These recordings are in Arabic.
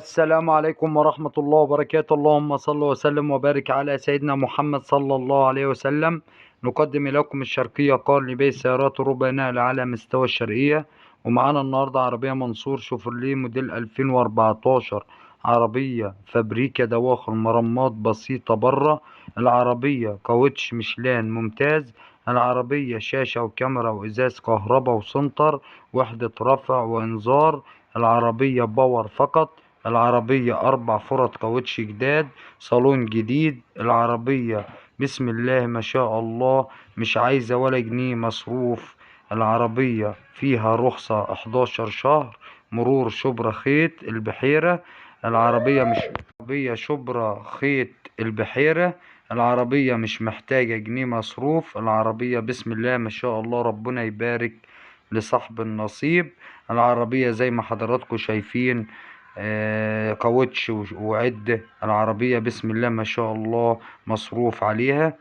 السلام عليكم ورحمة الله وبركاته. اللهم صل وسلم وبارك على سيدنا محمد صلى الله عليه وسلم. نقدم لكم الشرقية قال لبيع سيارات ربع نقل على مستوى الشرقية. ومعانا النهاردة عربية منصور شوفرليه موديل 2014. عربية فابريكا دواخل مرمات بسيطة بره. العربية كاوتش ميشلان ممتاز. العربية شاشة وكاميرا وإزاز كهرباء وسنتر وحدة رفع وإنذار. العربية باور فقط. العربية 4 فرط كاوتش جداد. صالون جديد. العربية بسم الله ما شاء الله مش عايزة ولا جنيه مصروف. العربية فيها رخصة 11 شهر. مرور شبرا خيط البحيرة. العربية مش عربية شبرا خيط البحيرة. العربية مش محتاجة جنيه مصروف. العربية بسم الله ما شاء الله ربنا يبارك لصاحب النصيب. العربية زي ما حضراتكم شايفين كاوتش وعدة. العربية بسم الله ما شاء الله مصروف عليها.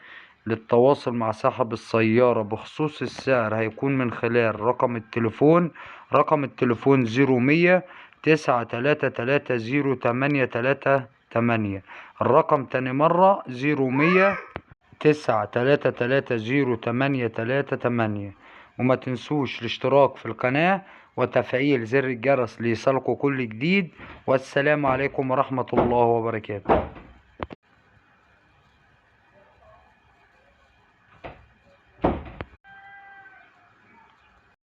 للتواصل مع صاحب السيارة بخصوص السعر هيكون من خلال رقم التليفون 01 933 0 8 3 8. الرقم تاني مرة 01 933 0 8 3 8. وما تنسوش الاشتراك في القناة وتفعيل زر الجرس ليصلكوا كل جديد. والسلام عليكم ورحمة الله وبركاته.